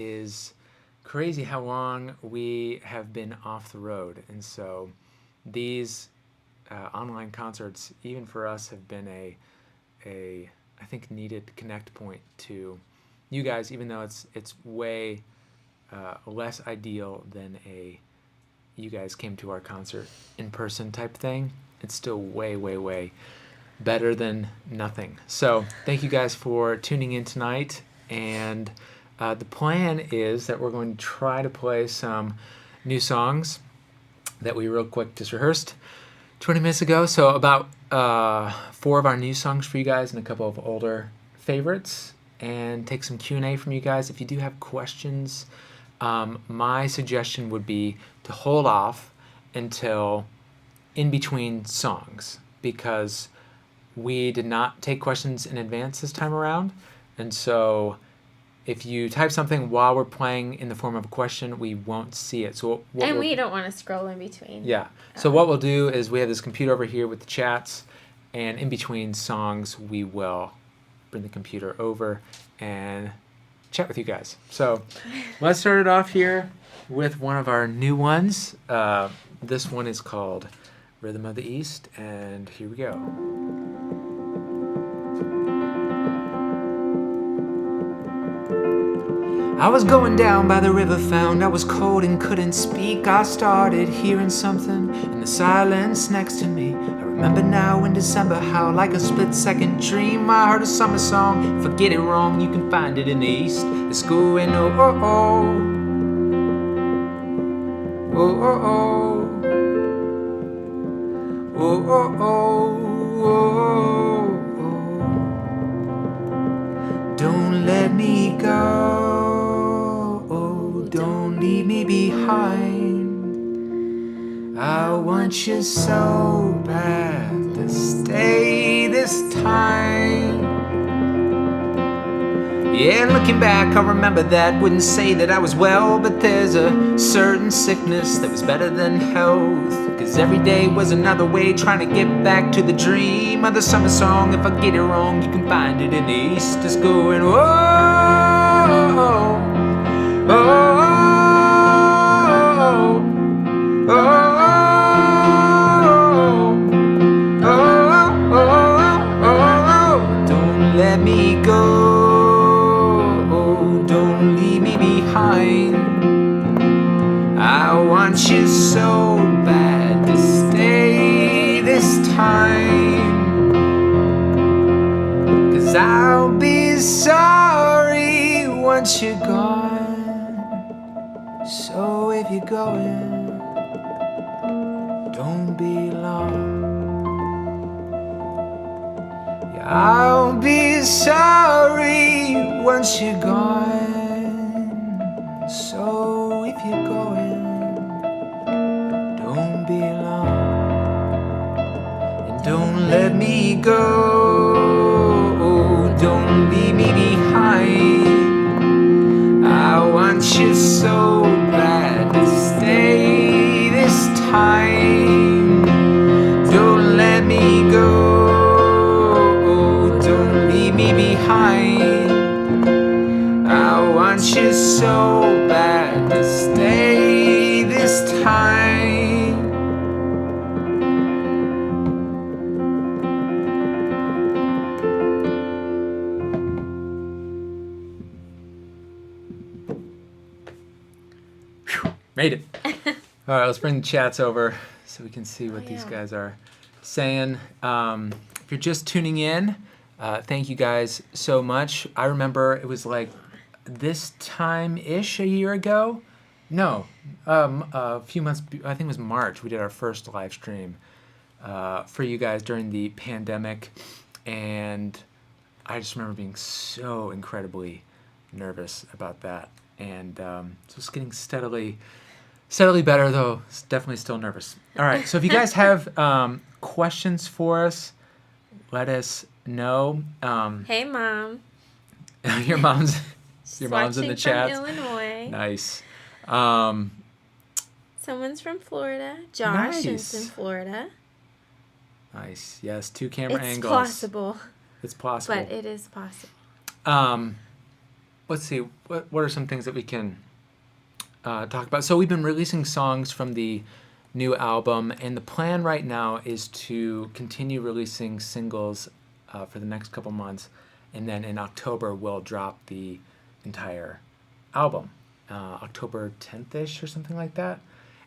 is crazy how long we have been off the road. And so these online concerts, even for us, have been a I think needed connect point to you guys, even though it's way less ideal than you guys came to our concert in person type thing. It's still way, way, way better than nothing. So thank you guys for tuning in tonight. And the plan is that we're going to try to play some new songs that we real quick just rehearsed 20 minutes ago. So about 4 of our new songs for you guys and a couple of older favorites, and take some Q&A from you guys. If you do have questions, my suggestion would be to hold off until in between songs, because we did not take questions in advance this time around. And so if you type something while we're playing in the form of a question, we won't see it. So we don't want to scroll in between. Yeah. So what we'll do is we have this computer over here with the chats, and in between songs we will bring the computer over and chat with you guys. So let's start it off here with one of our new ones. This one is called Rhythm of the East, and here we go. I was going down by the river, found I was cold and couldn't speak. I started hearing something in the silence next to me. I remember now in December how, like a split-second dream, I heard a summer song. If I get it wrong, you can find it in the East. It's going oh oh oh, oh oh oh, oh oh oh, oh oh. Don't let me go. Don't leave me behind. I want you so bad to stay this time. Yeah, looking back, I remember that. Wouldn't say that I was well, but there's a certain sickness that was better than health. Cause every day was another way trying to get back to the dream of the summer song. If I get it wrong, you can find it in the East. It's going oh, oh, oh. Let me go, don't leave me behind. I want you so bad to stay this time. Cause I'll be sorry once you're gone. So if you're going, don't be long. I'll be sorry once you're gone. So if you're going, don't be long. And don't let me go. Don't leave me behind. I want you so bad to stay this time. Don't let me go. Behind. I want you so bad to stay this time. Whew, made it. All right, let's bring the chats over so we can see what these guys are saying. If you're just tuning in, thank you guys so much. I remember it was like this time-ish a year ago. No, a few months, I think it was March, we did our first live stream for you guys during the pandemic. And I just remember being so incredibly nervous about that. And so it's getting steadily better, though it's definitely still nervous. All right, so if you guys have questions for us, let us know. Hey, Mom. your mom's in the chat. Illinois. Nice. Someone's from Florida. Josh is in Florida. Nice. Yes, 2 camera angles. It's possible. It's possible. But it is possible. let's see, what are some things that we can talk about? So we've been releasing songs from the new album, and the plan right now is to continue releasing singles for the next couple months, and then in October we'll drop the entire album, October 10th-ish or something like that.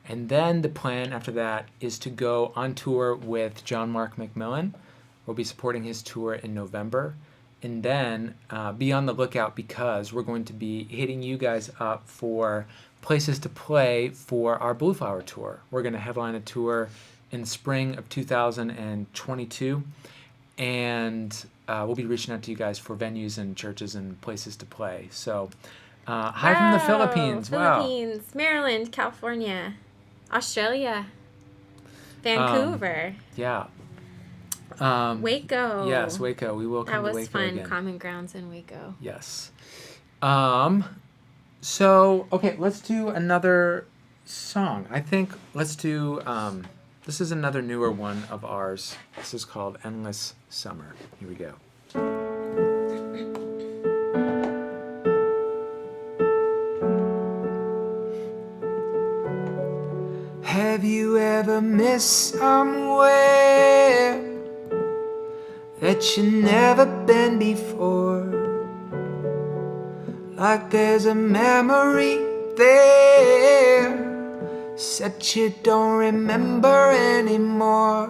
And then the plan after that is to go on tour with John Mark McMillan. We'll be supporting his tour in November. And then be on the lookout, because we're going to be hitting you guys up for places to play for our Blue Flower tour. We're going to headline a tour in the spring of 2022. And we'll be reaching out to you guys for venues and churches and places to play. So hi from the Philippines. Philippines, wow. Maryland, California, Australia, Vancouver. Yeah. Waco. Yes, Waco. We will come to Waco. That was fun. Again. Common Grounds in Waco. Yes. So, okay, let's do another song. I think let's do, this is another newer one of ours. This is called Endless Summer. Here we go. Have you ever missed somewhere that you never been before? Like there's a memory there, except you don't remember anymore.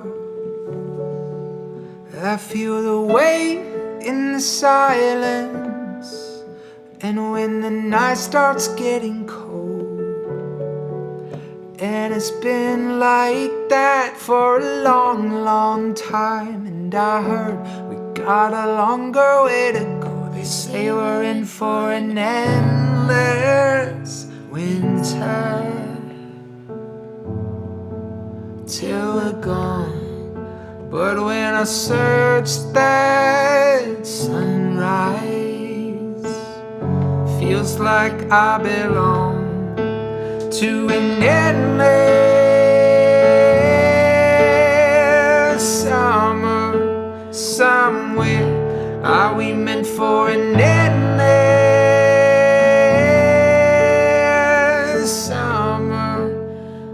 I feel the weight in the silence, and when the night starts getting cold. And it's been like that for a long, long time. And I heard we got a longer way to go. They say we're in for an endless winter till we're gone. But when I search that sunrise, feels like I belong to an endless summer somewhere. Are we meant for an endless summer,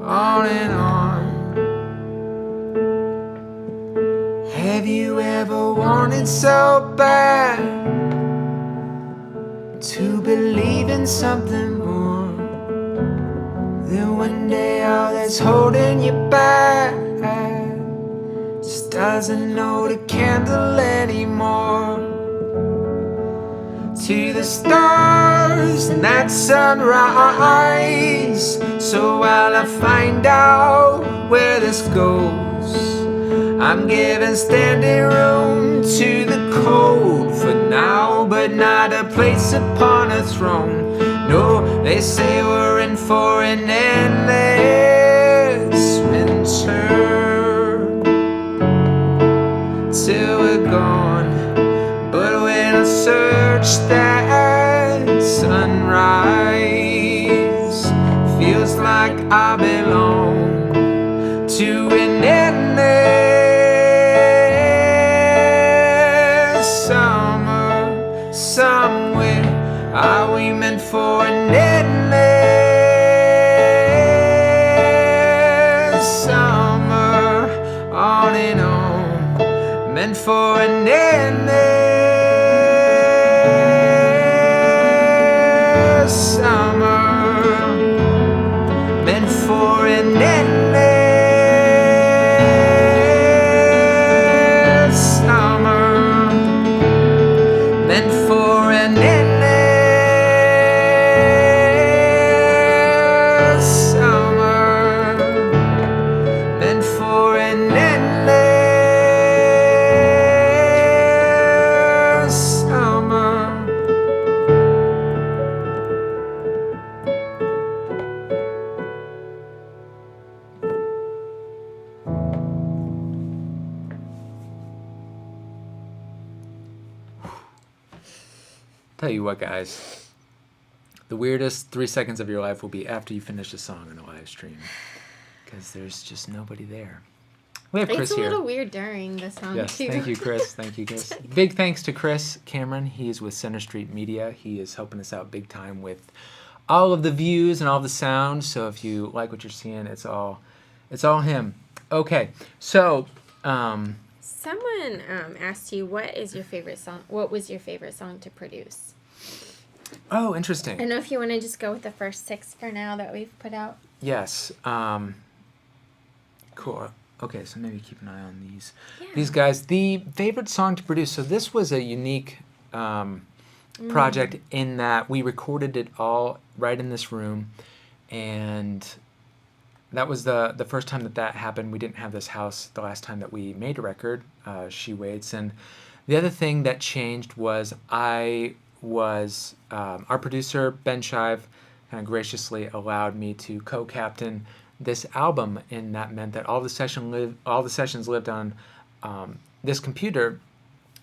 on and on? Have you ever wanted so bad to believe in something more? Then one day all that's holding you back just doesn't know the candle anymore. To the stars and that sunrise. So while I find out where this goes, I'm giving standing room to the cold for now, but not a place upon a throne. No, they say we're in for an endless winter till we're gone. But when I search that sunrise, feels like I belong to an endless summer somewhere. Are we meant for an endless summer, on and on? Meant for an endless summer, meant for an endless summer, meant for an endless summer, meant for an endless summer. Tell you what, guys, the weirdest 3 seconds of your life will be after you finish a song in a live stream, because there's just nobody there. We have Chris It's a here. little weird during the song, Yes, too. thank you, Chris. Thank you, Chris. Big thanks to Chris Cameron. He is with Center Street Media. He is helping us out big time with all of the views and all the sound. So if you like what you're seeing, it's all him. Okay, so Someone asked you, what is your favorite song? What was your favorite song to produce? oh, I interesting. don't know if you want to just go with the first 6 for now that we've put out. Yes. Cool. Okay, so maybe keep an eye on these. Yeah. These guys. The favorite song to produce. So this was a unique project in that we recorded it all right in this room, and that was the first time that happened. We didn't have this house the last time that we made a record, She Waits. And the other thing that changed was our producer, Ben Shive, kind of graciously allowed me to co-captain this album, and that meant that all the sessions lived on this computer,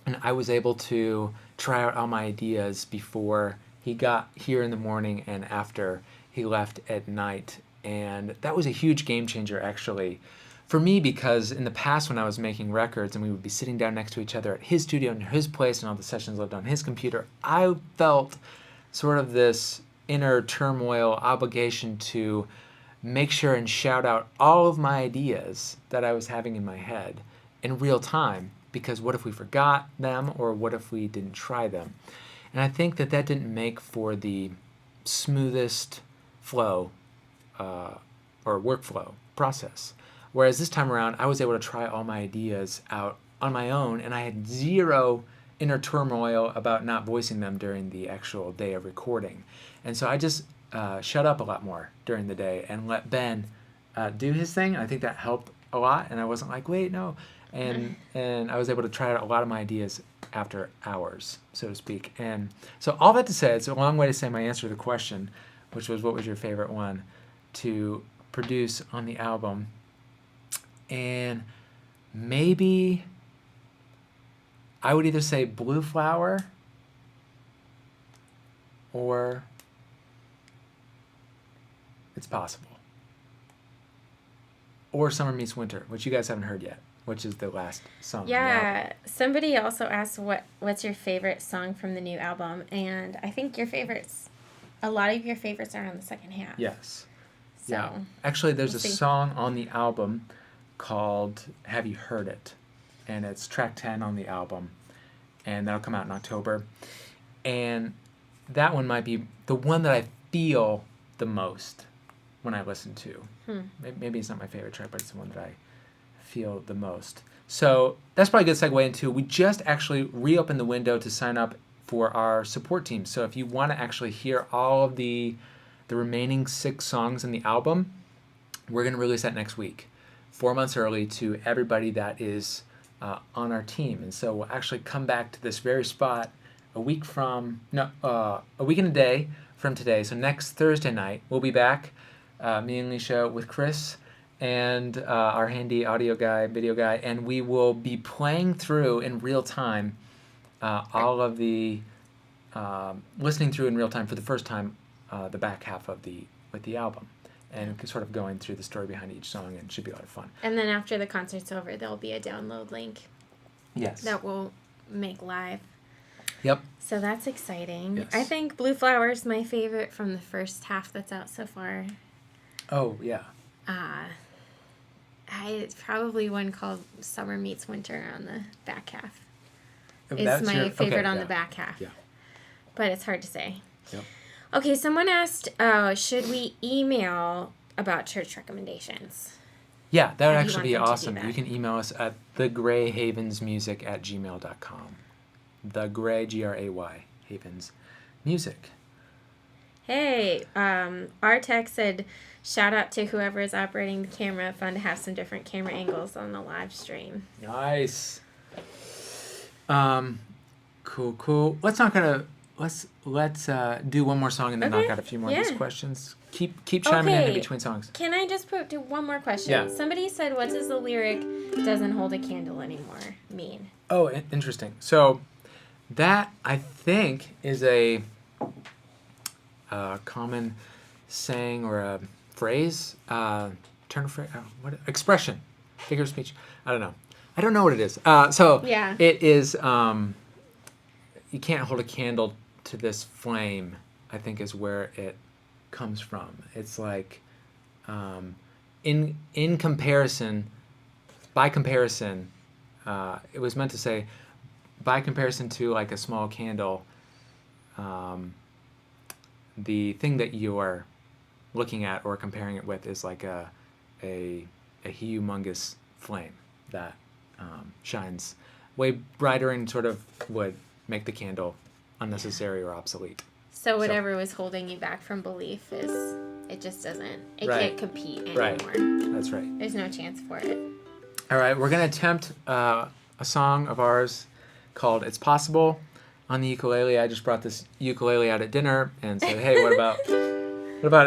and I was able to try out all my ideas before he got here in the morning and after he left at night. And that was a huge game changer, actually, for me, because in the past when I was making records and we would be sitting down next to each other at his studio in his place and all the sessions lived on his computer, I felt sort of this inner turmoil, obligation to make sure and shout out all of my ideas that I was having in my head in real time, because what if we forgot them, or what if we didn't try them? And I think that didn't make for the smoothest flow or workflow process. Whereas this time around, I was able to try all my ideas out on my own, and I had zero inner turmoil about not voicing them during the actual day of recording. And so I just shut up a lot more during the day and let Ben do his thing. I think that helped a lot, and I wasn't like, wait, no. And I was able to try out a lot of my ideas after hours, so to speak. And so all that to say, it's a long way to say my answer to the question, which was, what was your favorite one to produce on the album? And maybe I would either say Blue Flower or It's Possible, or Summer Meets Winter, which you guys haven't heard yet, which is the last song on the album. Yeah, somebody also asked what's your favorite song from the new album, and I think a lot of your favorites are on the second half. Yes. So, yeah. Actually, there's we'll a see. song on the album called Have You Heard It? And it's track 10 on the album, and that'll come out in October. And that one might be the one that I feel the most when I listen to. Maybe it's not my favorite track, but it's the one that I feel the most. So that's probably a good segue into, we just actually reopened the window to sign up for our support team. So if you want to actually hear all of the remaining 6 songs in the album, we're going to release that next week, 4 months early, to everybody that is on our team. And so we'll actually come back to this very spot a week and a day from today. So next Thursday night, we'll be back, me and Leisha, with Chris and our handy audio guy, video guy, and we will be playing through in real time all of the, listening through in real time for the first time, the back half of the album, and sort of going through the story behind each song, and it should be a lot of fun. And then after the concert's over, there'll be a download link. Yes. That we'll make live. Yep. So that's exciting. Yes. I think Blue Flower is my favorite from the first half that's out so far. Oh, yeah. It's probably one called Summer Meets Winter on the back half. It's That's my favorite on yeah. the back half. Yeah. But it's hard to say. Yep. Okay, someone asked, should we email about church recommendations? Yeah, that would How do you actually be want them to do awesome. that? You can email us at thegrayhavensmusic@gmail.com. The Gray, Gray, Havens Music. Hey, our text said, shout out to whoever is operating the camera. Fun to have some different camera angles on the live stream. Nice. Cool. Let's do one more song and then Okay, knock out a few more of these yeah. questions. Keep chiming in Okay. between songs. Can I just do one more question? Yeah. Somebody said, what does the lyric, doesn't hold a candle anymore, mean? Oh, interesting. So that, I think, is a common saying or a phrase, expression. figure of speech. I don't know. I don't know what it is. So Yeah. it is. You can't hold a candle to this flame, I think, is where it comes from. It's like, in comparison, by comparison, it was meant to say, by comparison to like a small candle, the thing that you are looking at or comparing it with is like a humongous flame that shines way brighter and sort of would make the candle unnecessary or obsolete. So whatever was holding you back from belief it just doesn't, it can't compete anymore. Right. That's right. There's no chance for it. All right, we're going to attempt a song of ours called It's Possible on the ukulele. I just brought this ukulele out at dinner and said, hey, what about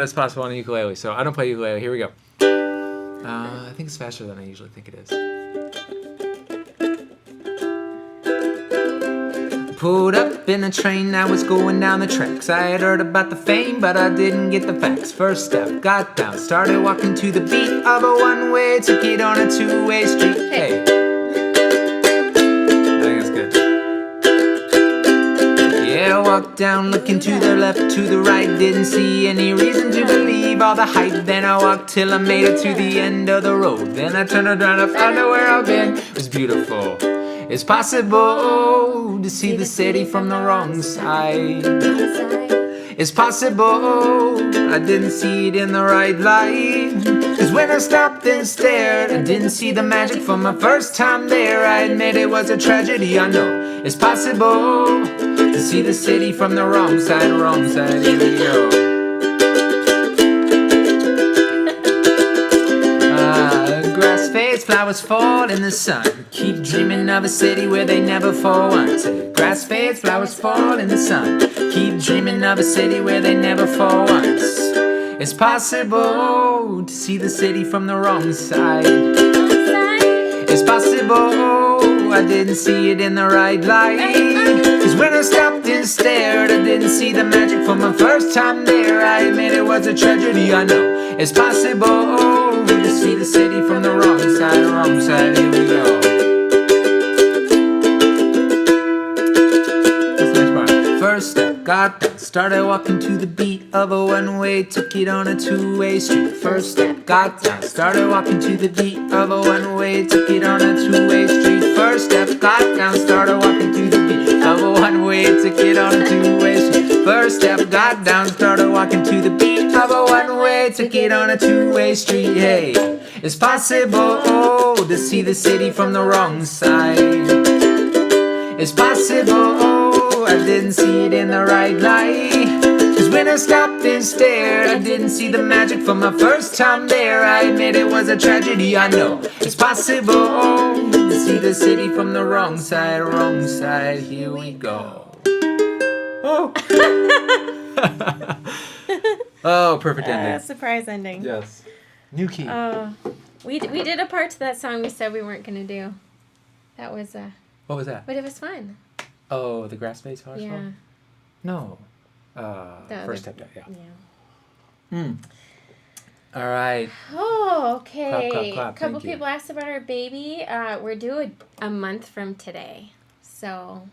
It's Possible on the ukulele? So I don't play ukulele. Here we go. I think it's faster than I usually think it is. Pulled up in a train, I was going down the tracks. I had heard about the fame, but I didn't get the facts. First step, got down, started walking to the beat of a one-way, took it on a two-way street. Hey, I think it's good. Yeah, I walked down, looking to the left, to the right, didn't see any reason to believe all the hype. Then I walked till I made it to the end of the road. Then I turned around to find out where I've been. It was beautiful. It's possible to see the city from the wrong side. It's possible I didn't see it in the right light. Cause when I stopped and stared, I didn't see the magic from my first time there. I admit it was a tragedy, I know. It's possible to see the city from the wrong side, wrong side. Here we go. Grass fades, flowers fall in the sun. Keep dreaming of a city where they never fall once. Grass fades, flowers fall in the sun. Keep dreaming of a city where they never fall once. It's possible to see the city from the wrong side. It's possible I didn't see it in the right light. Cause when I stopped and stared, I didn't see the magic from my first time there. I admit it was a tragedy, I know. It's possible to see the city from the wrong side, wrong side. Here we go. That's the next part. First step, got down, started walking to the beat of a one-way, took it on a two-way street. First step, got down, started walking to the beat of a one-way, took it on a two-way street. First step, got down, started walking to the beat of a one-way, took it on a two-way street. First step, got down, started walking to the beat of a one-way, took it on a two-way street. Hey, it's possible to see the city from the wrong side. It's possible I didn't see it in the right light. Cause when I stopped and stared, I didn't see the magic from my first time there. I admit it was a tragedy, I know. It's possible to see the city from the wrong side, wrong side. Here we go. Oh, oh, perfect ending. Surprise ending. Yes. New key. Oh, we did a part to that song we said we weren't gonna do. That was What was that? but it was fun. Oh, the grass face flowers? Yeah. No. The First step, yeah. Yeah. All right. Oh, okay. Clap, clap, clap. Couple Thank you. people asked about our baby. We're due a month from today, so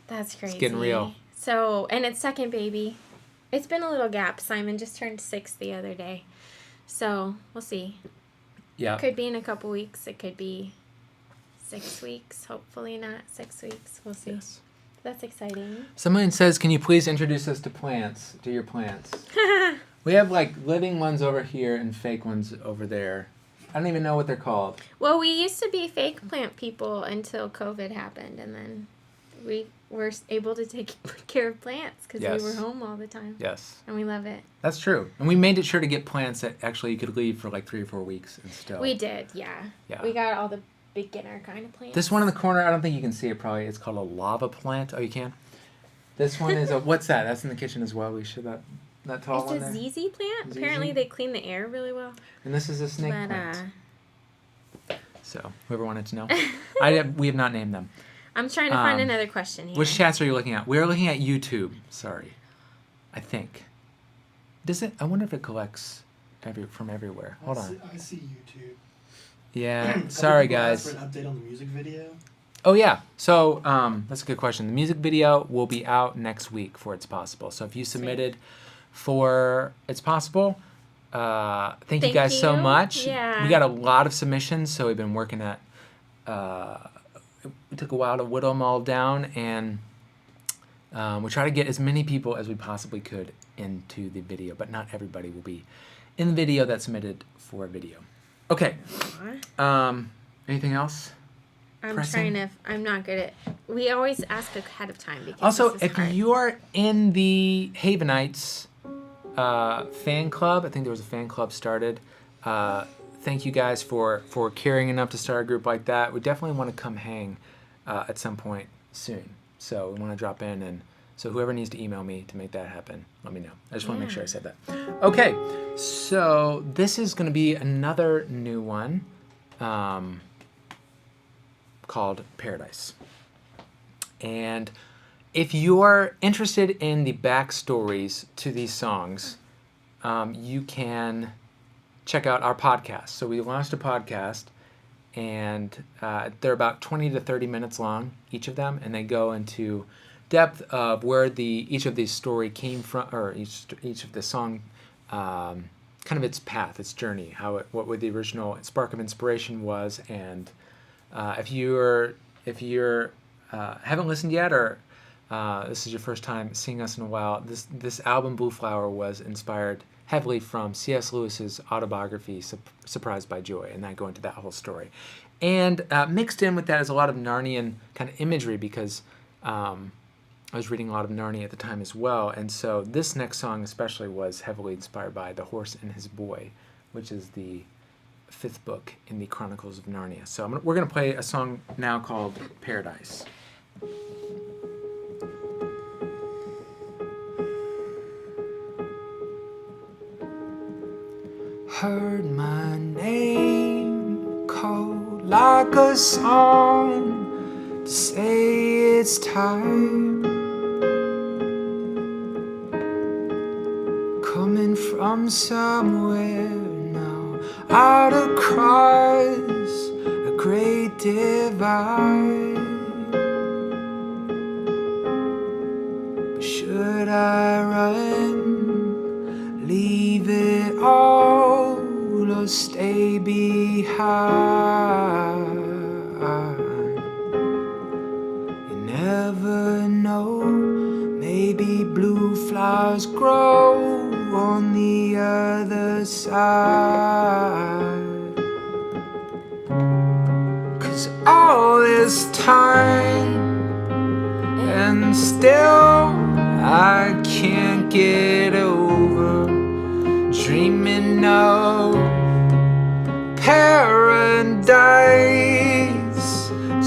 that's crazy. It's getting real. So, and it's second baby. It's been a little gap. Simon just turned 6 the other day, so we'll see. Yeah. Could be in a couple weeks. It could be 6 weeks. Hopefully not 6 weeks. We'll see. Yes. That's exciting. Someone says, can you please introduce us to plants, to your plants? We have like living ones over here and fake ones over there. I don't even know what they're called. Well, we used to be fake plant people until COVID happened, and then we were able to take care of plants because Yes. we were home all the time. Yes. And we love it. That's true. And we made it sure to get plants that actually you could leave for like 3 or 4 weeks and still. We did, yeah. Yeah. We got all the beginner kind of plants. This one in the corner, I don't think you can see it probably. It's called a lava plant. Oh, you can? This one is a, what's that? That's in the kitchen as well. We should that tall It's one a there. ZZ plant. ZZ? Apparently they clean the air really well. And this is a snake But, plant. So, whoever wanted to know. We have not named them. I'm trying to find another question here. Which chats are you looking at? We're looking at YouTube. Sorry. I think. Does it? I wonder if it collects from everywhere. Hold on. I see YouTube. Yeah, sorry guys. For an update on the music video. Oh yeah, so that's a good question. The music video will be out next week for It's Possible. So if you submitted for It's Possible, thank you guys so much. Yeah. We got a lot of submissions, so we've been working at. It took a while to whittle them all down, and we try to get as many people as we possibly could into the video, but not everybody will be in the video that's submitted for a video. Okay. Anything else? I'm not good at. We always ask ahead of time because Also, this is if hard. you are in the Havenites fan club, I think there was a fan club started. Thank you guys for caring enough to start a group like that. We definitely want to come hang at some point soon. So we want to drop in, and so whoever needs to email me to make that happen, let me know. I just want to make sure I said that. Okay, so this is going to be another new one. Called Paradise. And if you're interested in the backstories to these songs, you can check out our podcast. So we launched a podcast, and they're about 20 to 30 minutes long, each of them, and they go into depth of where each of these story came from, or each of the song, kind of its path, its journey, what the original spark of inspiration was, and if you're haven't listened yet, or this is your first time seeing us in a while, this album Blue Flower was inspired heavily from C.S. Lewis's autobiography Surprised by Joy, and I go into that whole story. And mixed in with that is a lot of Narnian kind of imagery, because I was reading a lot of Narnia at the time as well, and so this next song especially was heavily inspired by The Horse and His Boy, which is the 5th book in the Chronicles of Narnia. So we're going to play a song now called Paradise. Heard my name called like a song to say it's time, coming from somewhere now, out across a great divide. Should I run, leave it all, or stay behind? You never know, maybe blue flowers grow on the other side. 'Cause all this time, and still I can't get over dreaming of paradise.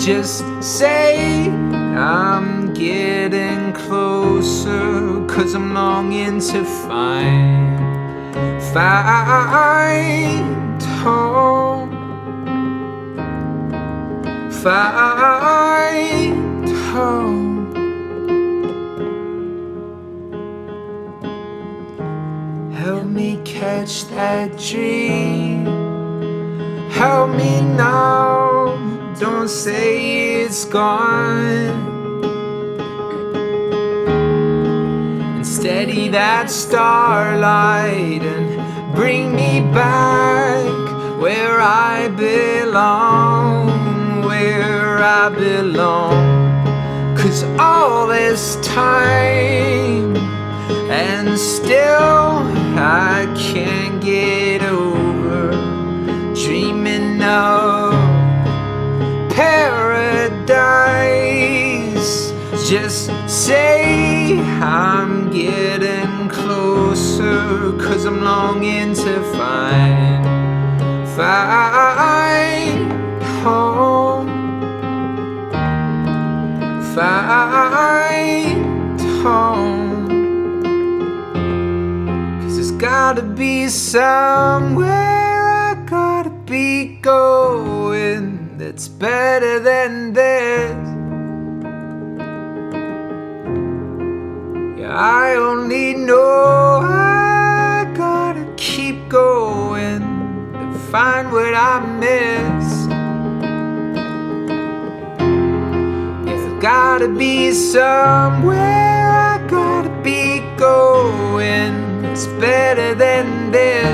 Just say I'm getting closer, 'cause I'm longing to find home, find home. Help me catch that dream, help me now, don't say it's gone. And steady that starlight and bring me back where I belong, where I belong. 'Cause all this time, and still I can't get over dreaming of paradise. Just say I'm getting closer, 'cause I'm longing to find home, find home. Gotta be somewhere, I gotta be going, that's better than this. Yeah, I only know I gotta keep going to find what I miss. gotta be somewhere, I gotta be going. It's better than this.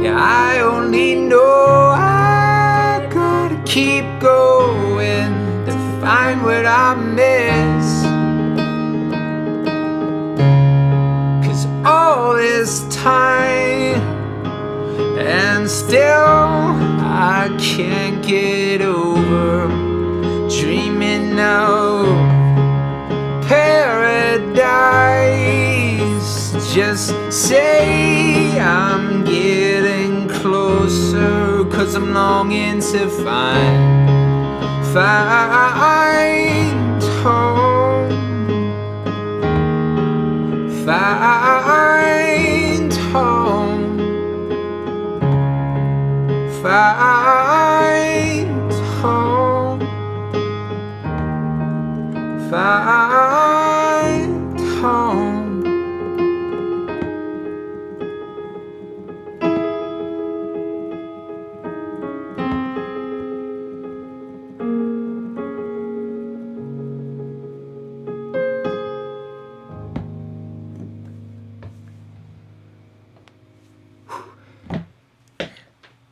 Yeah, I only know I gotta keep going to find what I miss. 'Cause all this time and still I can't get over dreaming of paradise. Just say I'm getting closer, 'cause I'm longing to find home, find home, find home, find home.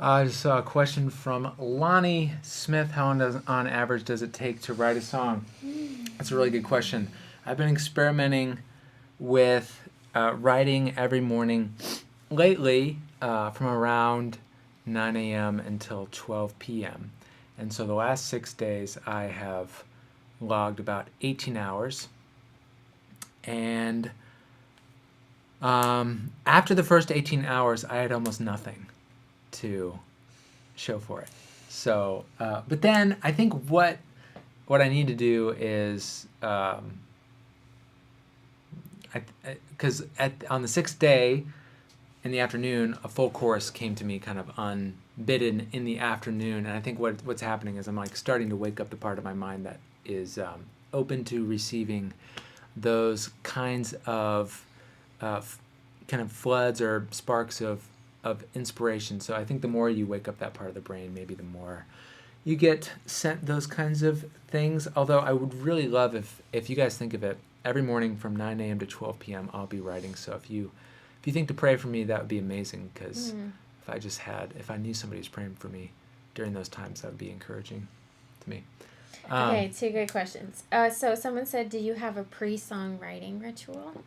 I just saw a question from Lonnie Smith. How long on average does it take to write a song? That's a really good question. I've been experimenting with writing every morning lately from around 9 a.m. until 12 p.m. And so the last 6 days I have logged about 18 hours. And after the first 18 hours, I had almost nothing to show for it. So, but then I think what I need to do is, because on the 6th day in the afternoon, a full chorus came to me kind of unbidden in the afternoon, and I think what's happening is I'm like starting to wake up the part of my mind that is open to receiving those kinds of kind of floods or sparks of inspiration. So I think the more you wake up that part of the brain, maybe the more you get sent those kinds of things. Although I would really love if you guys think of it, every morning from 9 a.m. to 12 p.m. I'll be writing. So if you think to pray for me, that would be amazing, because if I knew somebody was praying for me during those times, that would be encouraging to me. Okay, 2 good questions. So someone said, do you have a pre-song writing ritual?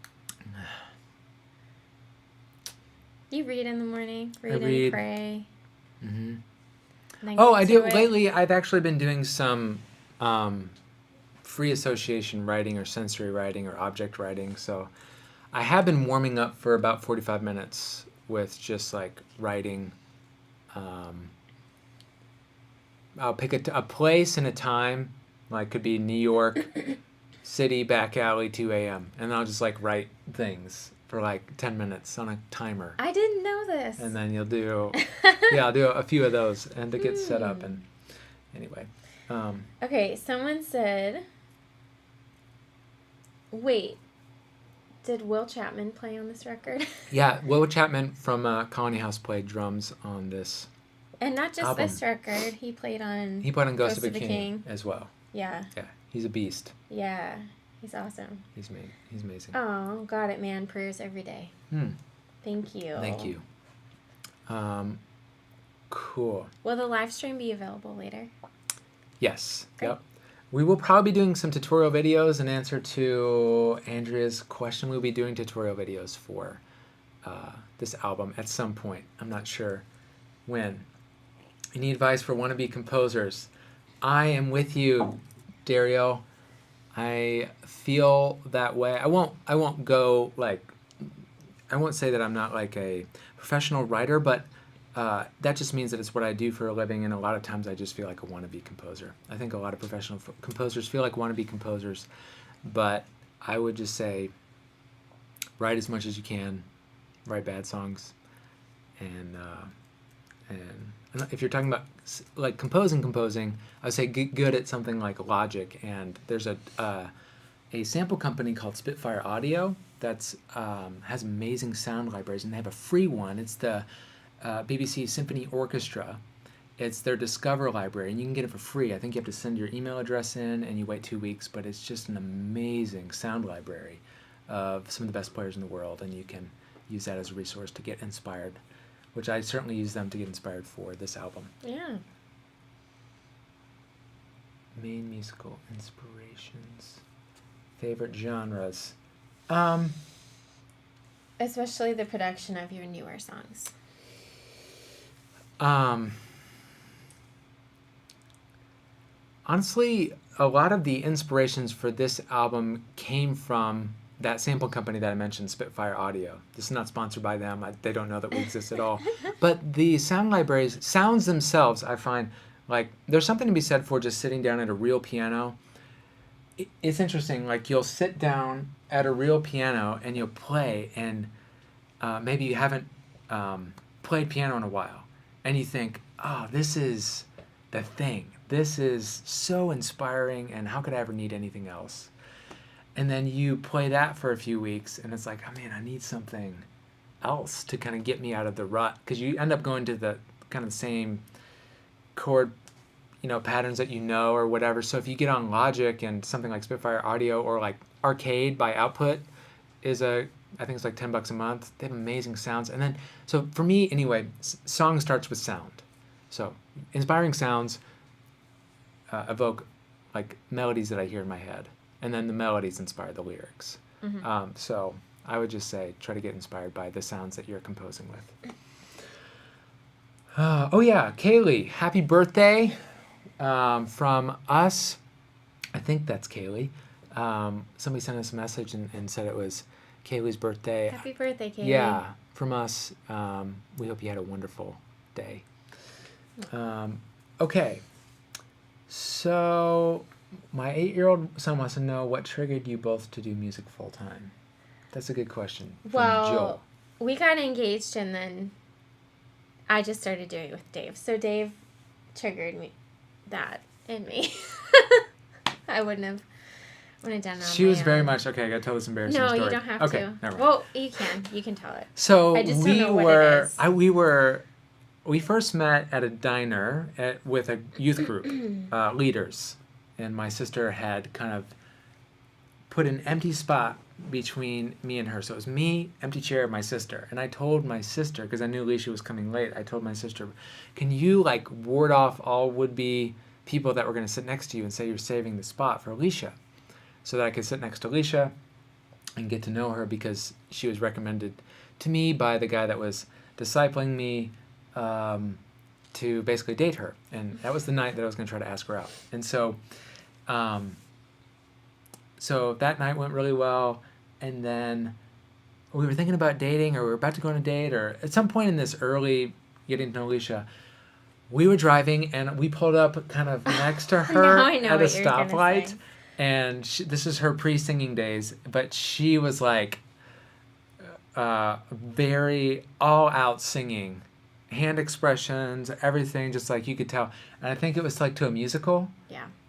You read in the morning, read and pray. Mm-hmm. Oh, I do. Lately, I've actually been doing some free association writing or sensory writing or object writing. So I have been warming up for about 45 minutes with just like writing. I'll pick a place and a time, like could be New York City, back alley, 2 a.m. And I'll just like write things for like 10 minutes on a timer. I didn't know this. And then you'll do, I'll do a few of those and to get set up. And anyway. Okay, someone said, wait, did Will Chapman play on this record? Yeah, Will Chapman from Colony House played drums on this And not just album. this record, he played on Ghost of a King as well. Yeah. Yeah, he's a beast. Yeah, he's awesome. He's amazing. Oh, got it, man. Prayers every day. Thank you. Thank you. Cool. Will the live stream be available later? Yes. Great. Yep. We will probably be doing some tutorial videos in answer to Andrea's question. We'll be doing tutorial videos for this album at some point. I'm not sure when. Any advice for wannabe composers? I am with you, Dario. I feel that way. I won't go like, I won't say that I'm not like a professional writer, but that just means that it's what I do for a living, and a lot of times I just feel like a wannabe composer. I think a lot of professional composers feel like wannabe composers, but I would just say write as much as you can, write bad songs, and if you're talking about like composing, I would say get good at something like Logic. And there's a sample company called Spitfire Audio that's has amazing sound libraries, and they have a free one. It's the BBC Symphony Orchestra, It's their Discover library, and you can get it for free. I think you have to send your email address in, and you wait 2 weeks, but it's just an amazing sound library of some of the best players in the world, and you can use that as a resource to get inspired, which I certainly use them to get inspired for this album. Yeah. Main musical inspirations. Favorite genres. Especially the production of your newer songs. Honestly, a lot of the inspirations for this album came from that sample company that I mentioned, Spitfire Audio. This is not sponsored by them. They don't know that we exist at all. But the sound libraries, sounds themselves, I find, like, there's something to be said for just sitting down at a real piano. It's interesting, like, you'll sit down at a real piano and you'll play, and maybe you haven't played piano in a while, and you think, oh, this is the thing. This is so inspiring, and how could I ever need anything else? And then you play that for a few weeks, and it's like, oh man, I need something else to kind of get me out of the rut, because you end up going to the kind of the same chord, patterns that or whatever. So if you get on Logic and something like Spitfire Audio or like Arcade by Output I think it's like $10 a month. They have amazing sounds. And then, so for me anyway, song starts with sound. So inspiring sounds evoke like melodies that I hear in my head, and then the melodies inspire the lyrics. Mm-hmm. So I would just say try to get inspired by the sounds that you're composing with. Oh yeah, Kaylee, happy birthday from us. I think that's Kaylee. Somebody sent us a message and said it was Kaylee's birthday. Happy birthday, Kaylee. Yeah, from us. We hope you had a wonderful day. Okay. So my 8-year-old son wants to know what triggered you both to do music full time. That's a good question. From Joel. We got engaged and then I just started doing it with Dave. So Dave triggered that in me. I wouldn't have done it on She my was very own. much, okay, I gotta tell this embarrassing No, story. you don't have okay, to. Never mind. Well, you can. You can tell it. So I just don't know what it is. We first met at a diner with a youth group, leaders, and my sister had kind of put an empty spot between me and her. So it was me, empty chair, my sister. And I told my sister, because I knew Alicia was coming late, I told my sister, can you like ward off all would-be people that were going to sit next to you and say you're saving the spot for Alicia, so that I could sit next to Alicia and get to know her, because she was recommended to me by the guy that was discipling me to basically date her. And that was the night that I was going to try to ask her out. And so so that night went really well, and then we were thinking about dating, or we were about to go on a date, or at some point in this early getting to know Alicia, we were driving and we pulled up kind of next to her at a stoplight, and this is her pre-singing days, but she was like very all-out singing, hand expressions, everything, just like you could tell. And I think it was like to a musical,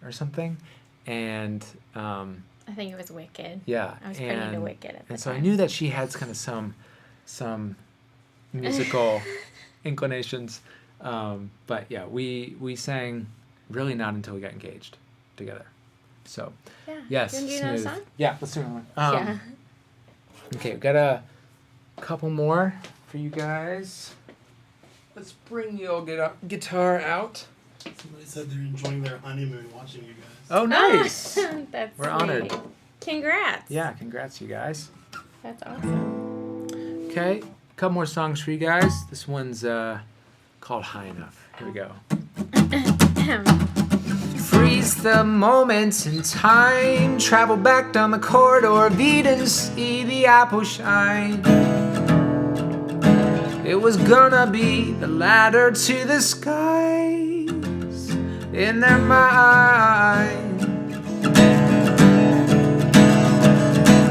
or something, and I think it was Wicked. Yeah, I was pretty into Wicked at the and so time. I knew that she had kind of some musical inclinations, but yeah, we sang really not until we got engaged together. So yes, You want to do another smooth. song? Yeah, let's do one. Yeah. Okay, we've got a couple more for you guys. Let's bring the old guitar out. Somebody said they're enjoying their honeymoon watching you guys. Oh, nice. That's We're honored. sweet. Congrats. Yeah, congrats, you guys. That's awesome. Okay, a couple more songs for you guys. This one's called High Enough. Here we go. Freeze the moments in time. Travel back down the corridor of Eden. See the apple shine. It was gonna be the ladder to the skies in their mind.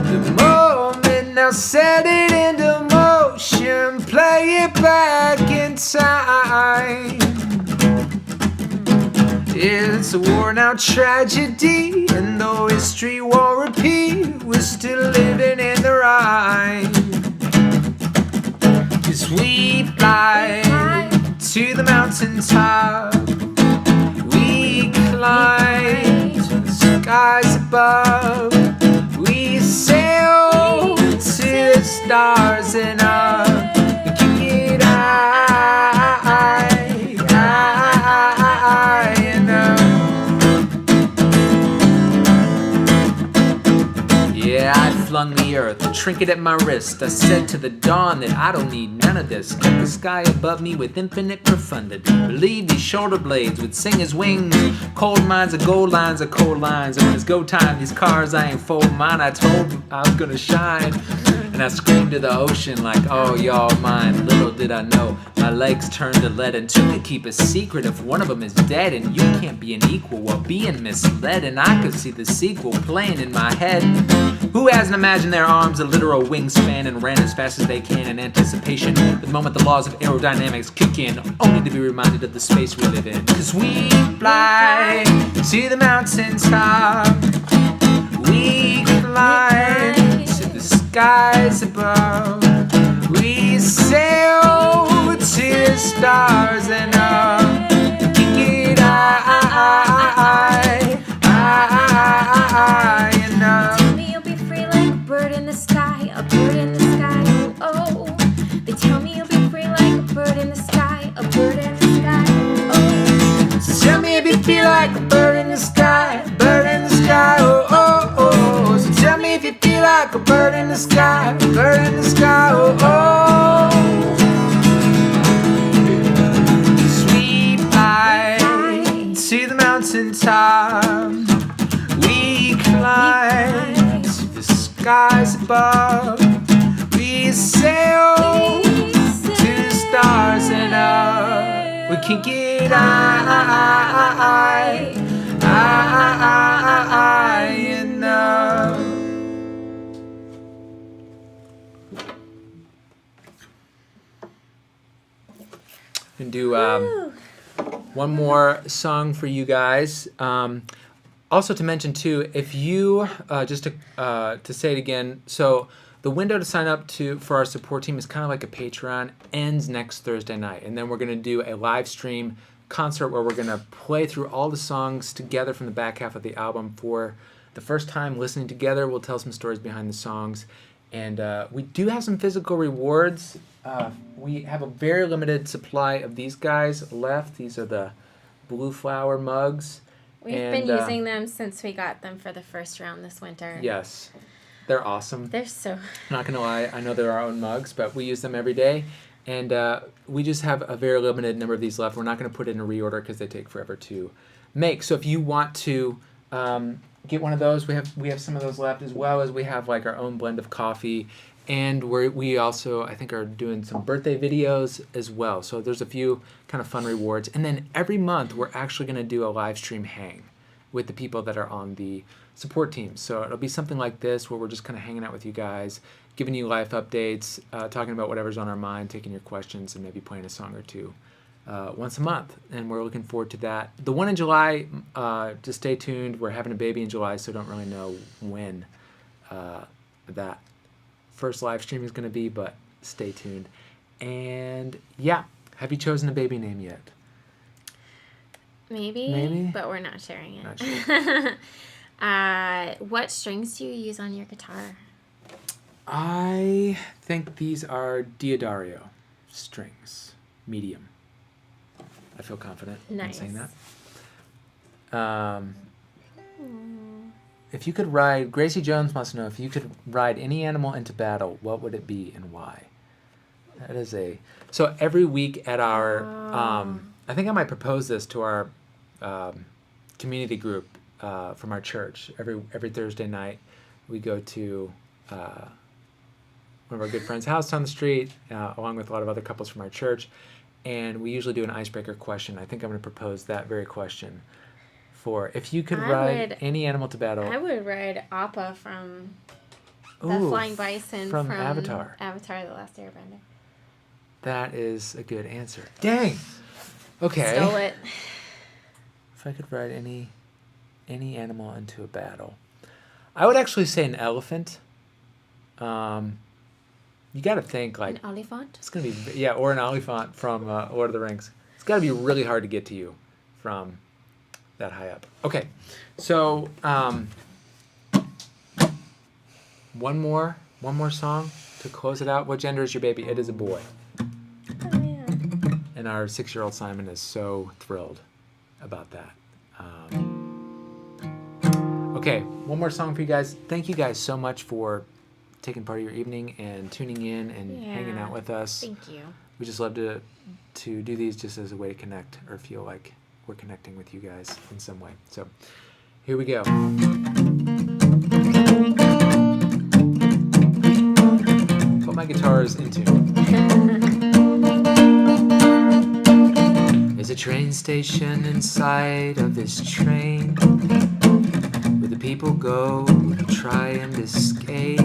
The moment, now set it into motion. Play it back in time. It's a worn-out tragedy, and though history won't repeat, we're still living in the rhyme. 'Cause we fly to the mountaintop, stars and we kick it high and yeah, I flung the earth, a trinket at my wrist. I said to the dawn that I don't need none of this. Kept the sky above me with infinite profundity. Believe these shoulder blades would sing his wings. Cold mines of gold lines of cold lines. And when it's go time, these cars I ain't folding mine. I told them I was gonna shine. And I screamed to the ocean like, oh, y'all mine. Little did I know, my legs turned to lead. And two could keep a secret if one of them is dead. And you can't be an equal while being misled. And I could see the sequel playing in my head. Who hasn't imagined their arms a literal wingspan and ran as fast as they can in anticipation? The moment the laws of aerodynamics kick in, only to be reminded of the space we live in. Cause we fly to the mountaintop. We fly to the skies above. We sail to the stars and kick it high and Tell me you'll be free like a bird in the sky, a bird in the sky, oh, oh. They tell me you'll be free like a bird in the sky, a bird in the sky, oh. So tell me if you feel like a bird in the sky, a bird in the sky, oh, oh, oh. So tell me if you feel like a bird in the sky, a bird in the sky, oh, oh. Sweet fly to the mountaintop. We climb to the skies above. We sail to the stars and we kick it high and and do one more song for you guys. Also to mention too, if you just to say it again, so the window to sign up for our support team is kind of like a Patreon, ends next Thursday night, and then we're gonna do a live stream concert where we're gonna play through all the songs together from the back half of the album for the first time listening together. We'll tell some stories behind the songs, and we do have some physical rewards. We have a very limited supply of these guys left. These are the Blue Flower mugs. We've been using them since we got them for the first round this winter. Yes, they're awesome. They're so... Not gonna lie, I know they're our own mugs, but we use them every day. And we just have a very limited number of these left. We're not gonna put it in a reorder because they take forever to make. So if you want to get one of those, we have some of those left, as well as we have like our own blend of coffee. And we also, I think, are doing some birthday videos as well. So there's a few kind of fun rewards. And then every month, we're actually going to do a live stream hang with the people that are on the support team. So it'll be something like this, where we're just kind of hanging out with you guys, giving you life updates, talking about whatever's on our mind, taking your questions, and maybe playing a song or two once a month. And we're looking forward to that. The one in July, just stay tuned. We're having a baby in July, so don't really know when that first live stream is going to be, but stay tuned. And yeah, have you chosen a baby name yet? Maybe, but we're not sharing it. Not sure. What strings do you use on your guitar? I think these are Diodario strings, medium. I feel confident in saying that. If you could ride, Gracie Jones wants to know, if you could ride any animal into battle, what would it be and why? That is so every week at our, I think I might propose this to our community group from our church. Every Thursday night, we go to one of our good friends' house on the street, along with a lot of other couples from our church, and we usually do an icebreaker question. I think I'm going to propose that very question. For if you could ride any animal to battle. I would ride Appa from the Flying Bison from Avatar. Avatar: The Last Airbender. That is a good answer. Dang. Okay. Stole it. If I could ride any animal into a battle, I would actually say an elephant. You got to think like an elephant. It's gonna be or an elephant from Lord of the Rings. It's got to be really hard to get to you from that high up. Okay, so one more song to close it out. What gender is your baby? It is a boy. Oh, yeah. And our 6-year-old Simon is so thrilled about that. Okay, one more song for you guys. Thank you guys so much for taking part of your evening and tuning in and hanging out with us. Thank you. We just love to do these just as a way to connect or feel like we're connecting with you guys in some way. So here we go. Hope my guitar is in tune. There's a train station inside of this train where the people go to try and escape.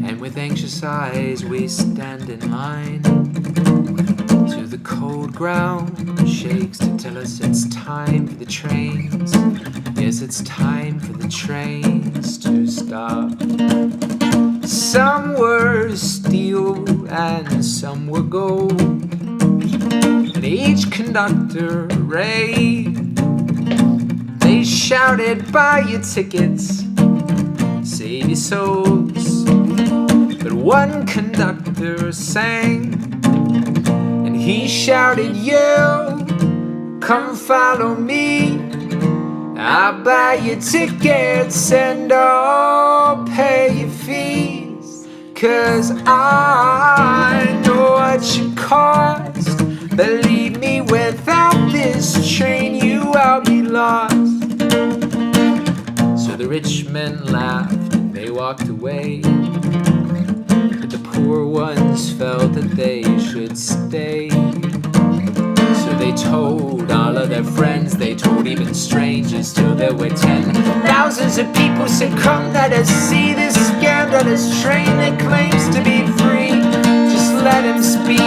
And with anxious eyes we stand in line to the cold ground shakes to tell us it's time for the trains. Yes, it's time for the trains to stop. Some were steel and some were gold, and each conductor raved. They shouted, buy your tickets, save your souls. But one conductor sang, and he shouted, you, come follow me. I'll buy your tickets and I'll pay your fees, 'cause I know what you cost. Believe me, without this train you will be lost. So the rich men laughed and they walked away, but the poor ones felt that they should stay. So they told all of their friends, they told even strangers, till there were 10,000s of people said, come let us see this scandalous train that claims to be free. Just let him speak.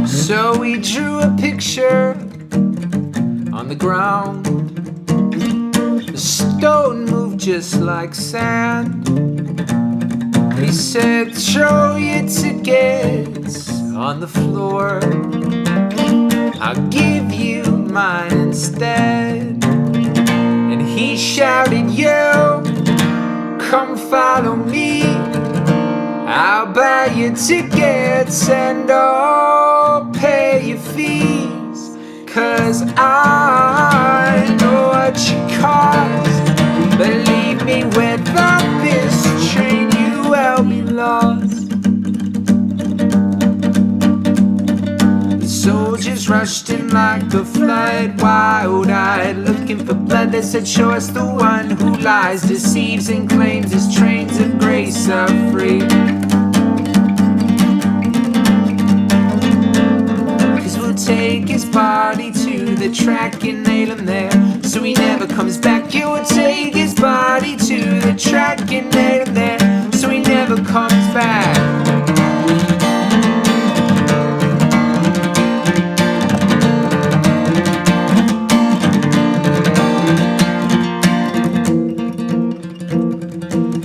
So we drew a picture on the ground. The stone moved just like sand. He said, throw your tickets on the floor, I'll give you mine instead. And he shouted, yo, come follow me. I'll buy your tickets and I'll pay your fees, 'cause I know what you cost. Believe me, without this train you will be lost. The soldiers rushed in like a flood, wild-eyed, looking for blood. They said, show us the one who lies, deceives and claims his trains of grace are free. Take his body to the track and nail him there, so he never comes back. You will take his body to the track and nail him there, so he never comes back.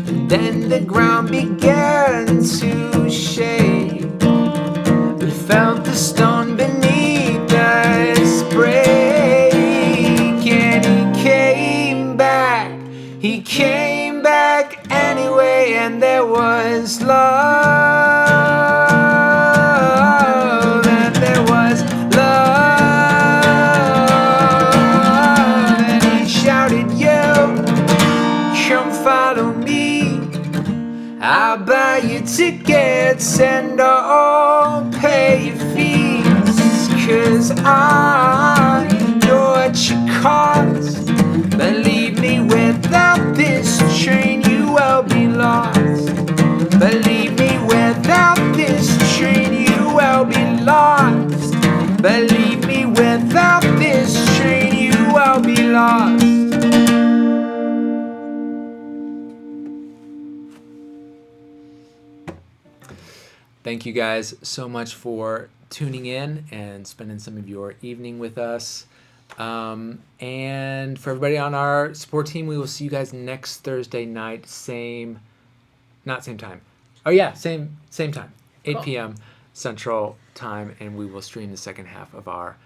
And then the ground began to shake. We felt the stone beneath us break, and he came back anyway, and there was love, and there was love, and he shouted, yo, come follow me, I'll buy your tickets and I'll pay your fees, 'cause I know what you cost. Believe me, without this train you will be lost. Believe me, without this train you will be lost. Believe me, without this train you will be lost. Thank you guys so much for tuning in and spending some of your evening with us. And for everybody on our support team, we will see you guys next Thursday night, same time. Oh yeah, same time, 8 Cool. p.m. Central Time, and we will stream the second half of our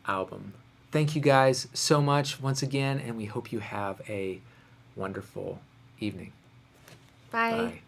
album. Thank you guys so much once again, and we hope you have a wonderful evening. Bye. Bye.